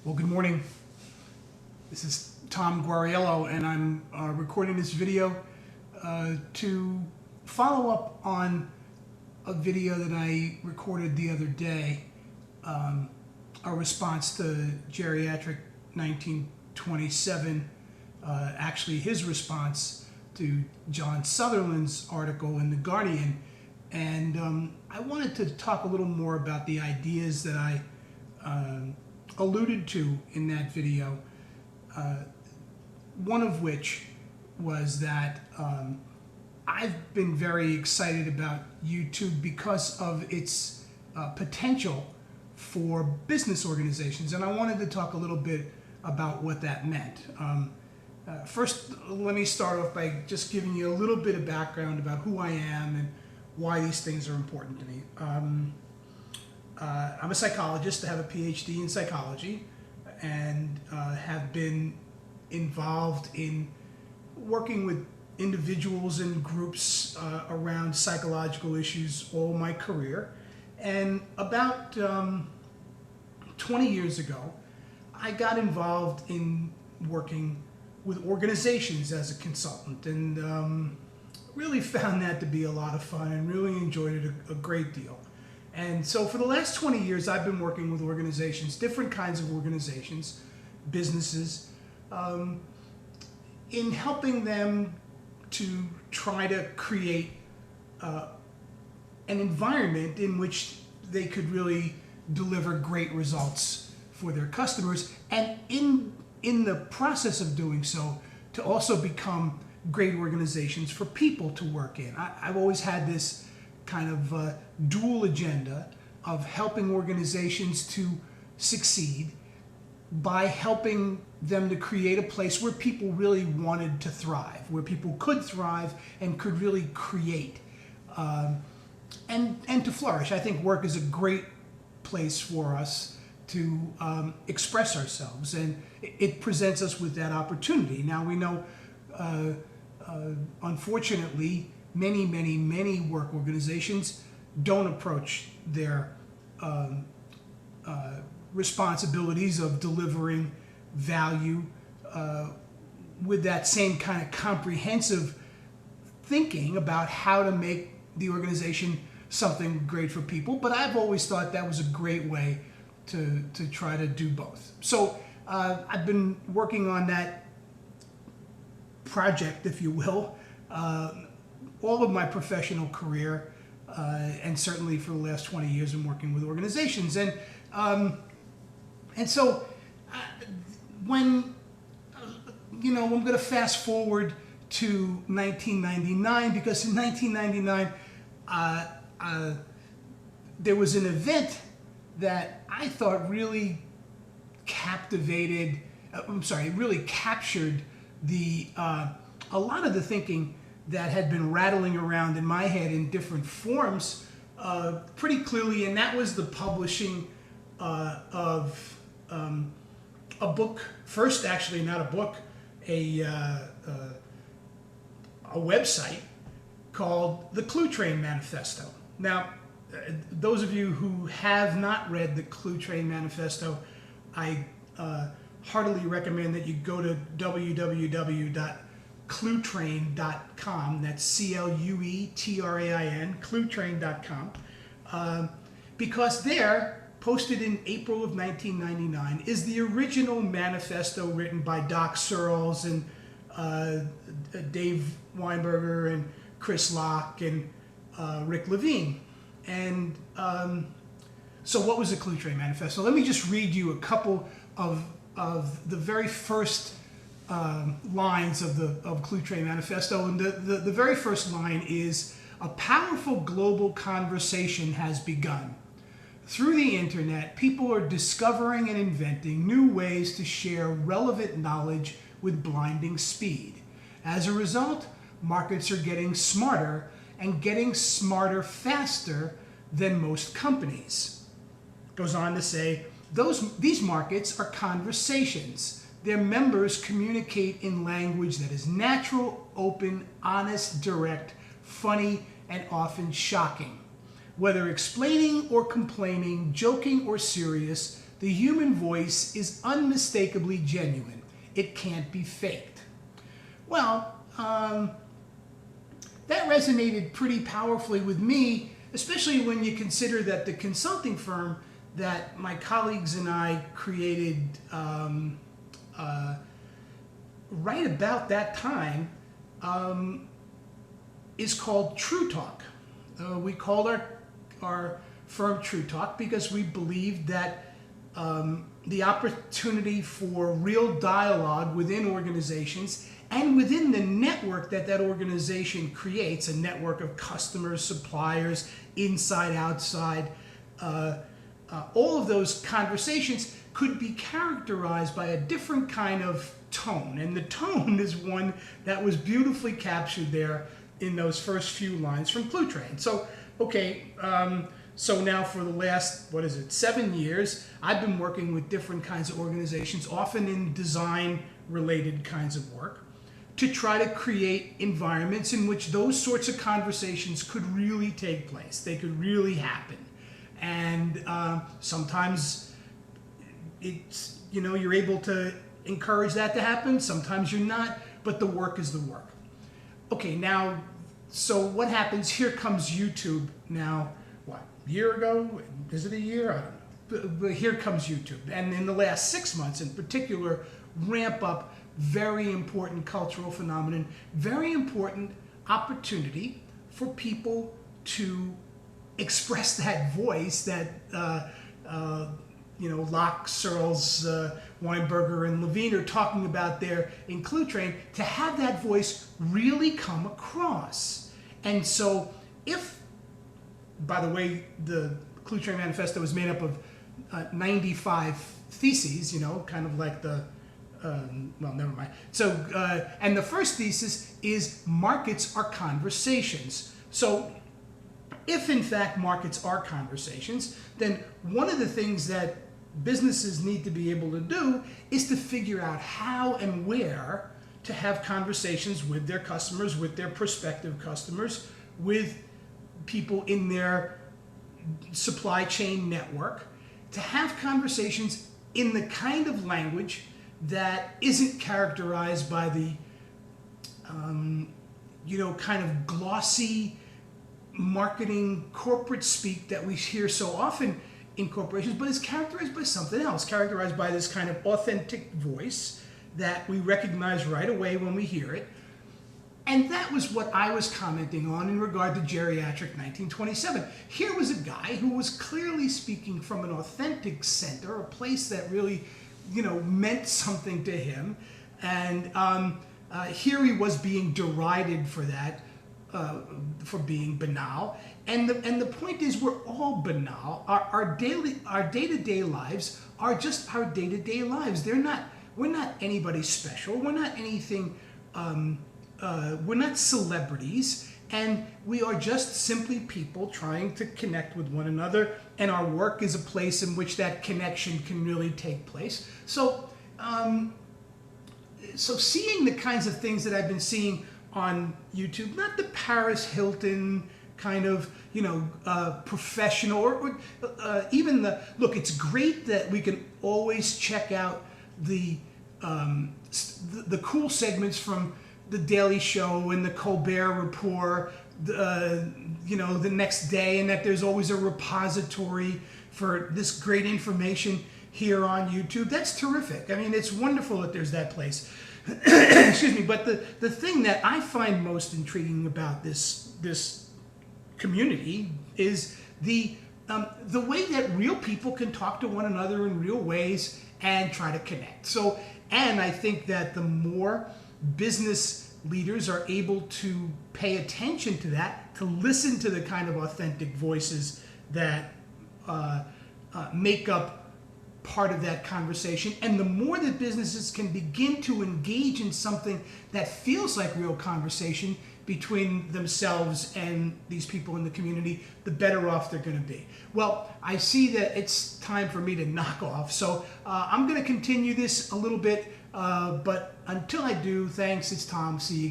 Well, good morning. This is Tom Guariello, and I'm recording this video to follow up on a video that I recorded the other day, a response to Geriatric 1927, actually his response to John Sutherland's article in The Guardian. And I wanted to talk a little more about the ideas that I alluded to in that video, one of which was that I've been very excited about YouTube because of its potential for business organizations, and I wanted to talk a little bit about what that meant. First, let me start off by just giving you a little bit of background about who I am and why these things are important to me. I'm a psychologist. I have a PhD in psychology and have been involved in working with individuals and groups around psychological issues all my career. And about 20 years ago, I got involved in working with organizations as a consultant, and really found that to be a lot of fun and really enjoyed it a great deal. And so for the last 20 years, I've been working with organizations, different kinds of organizations, businesses, in helping them to try to create an environment in which they could really deliver great results for their customers, and in the process of doing so, to also become great organizations for people to work in. I've always had this kind of dual agenda of helping organizations to succeed by helping them to create a place where people really wanted to thrive, where people could thrive and could really create and to flourish. I think work is a great place for us to express ourselves, and it presents us with that opportunity. Now, we know unfortunately many work organizations don't approach their responsibilities of delivering value with that same kind of comprehensive thinking about how to make the organization something great for people. But I've always thought that was a great way to try to do both. So I've been working on that project, if you will, all of my professional career, and certainly for the last 20 years I'm working with organizations. And so when, I'm going to fast forward to 1999, because in 1999 there was an event that I thought really really captured a lot of the thinking that had been rattling around in my head in different forms pretty clearly, and that was the publishing of a book. First, actually, not a book, a website called the Clue Train Manifesto. Now, those of you who have not read the Clue Train Manifesto, I heartily recommend that you go to www.cluetrain.com. That's C-L-U-E-T-R-A-I-N, cluetrain.com, because there, posted in April of 1999, is the original manifesto written by Doc Searles and Dave Weinberger and Chris Locke and Rick Levine. And so what was the Clue Train Manifesto? Let me just read you a couple of the very first lines of Clue Train Manifesto. And the very first line is, "A powerful global conversation has begun. Through the internet, people are discovering and inventing new ways to share relevant knowledge with blinding speed. As a result, markets are getting smarter and getting smarter faster than most companies." Goes on to say, these markets are conversations. Their members communicate in language that is natural, open, honest, direct, funny, and often shocking. Whether explaining or complaining, joking or serious, the human voice is unmistakably genuine. It can't be faked. Well, that resonated pretty powerfully with me, especially when you consider that the consulting firm that my colleagues and I created right about that time is called True Talk. We called our firm True Talk because we believed that the opportunity for real dialogue within organizations and within the network that organization creates, a network of customers, suppliers, inside, outside, all of those conversations could be characterized by a different kind of tone. And the tone is one that was beautifully captured there in those first few lines from Clue Train. So, okay, so now for the last, 7 years, I've been working with different kinds of organizations, often in design-related kinds of work, to try to create environments in which those sorts of conversations could really take place. They could really happen. And sometimes it's, you're able to encourage that to happen. Sometimes you're not, but the work is the work. Okay, now, so what happens? Here comes YouTube now. What, a year ago? Is it a year? I don't know. But here comes YouTube. And in the last 6 months in particular, ramp up very important cultural phenomenon, very important opportunity for people to express that voice that Locke, Searles, Weinberger, and Levine are talking about there in Clue Train, to have that voice really come across. And so if, by the way, the Clue Train Manifesto is made up of 95 theses, kind of like the, well, never mind. So, and the first thesis is markets are conversations. So if in fact markets are conversations, then one of the things that businesses need to be able to do is to figure out how and where to have conversations with their customers, with their prospective customers, with people in their supply chain network, to have conversations in the kind of language that isn't characterized by the, kind of glossy marketing corporate speak that we hear so often in corporations, but is characterized by something else, characterized by this kind of authentic voice that we recognize right away when we hear it. And that was what I was commenting on in regard to Geriatric 1927. Here was a guy who was clearly speaking from an authentic center, a place that really, meant something to him. And here he was being derided for that, for being banal. And the point is, we're all banal. Our day-to-day lives are just our day-to-day lives. We're not anybody special. We're not anything. We're not celebrities, and we are just simply people trying to connect with one another. And our work is a place in which that connection can really take place. So, so seeing the kinds of things that I've been seeing on YouTube, not the Paris Hilton kind of, professional, or even look, it's great that we can always check out the cool segments from The Daily Show and the Colbert Report, the next day, and that there's always a repository for this great information here on YouTube. That's terrific. I mean, it's wonderful that there's that place. Excuse me, but the thing that I find most intriguing about this community is the way that real people can talk to one another in real ways and try to connect. So, and I think that the more business leaders are able to pay attention to that, to listen to the kind of authentic voices that make up part of that conversation, and the more that businesses can begin to engage in something that feels like real conversation between themselves and these people in the community, the better off they're going to be. Well, I see that it's time for me to knock off, so I'm going to continue this a little bit, but until I do, thanks, it's Tom, see you.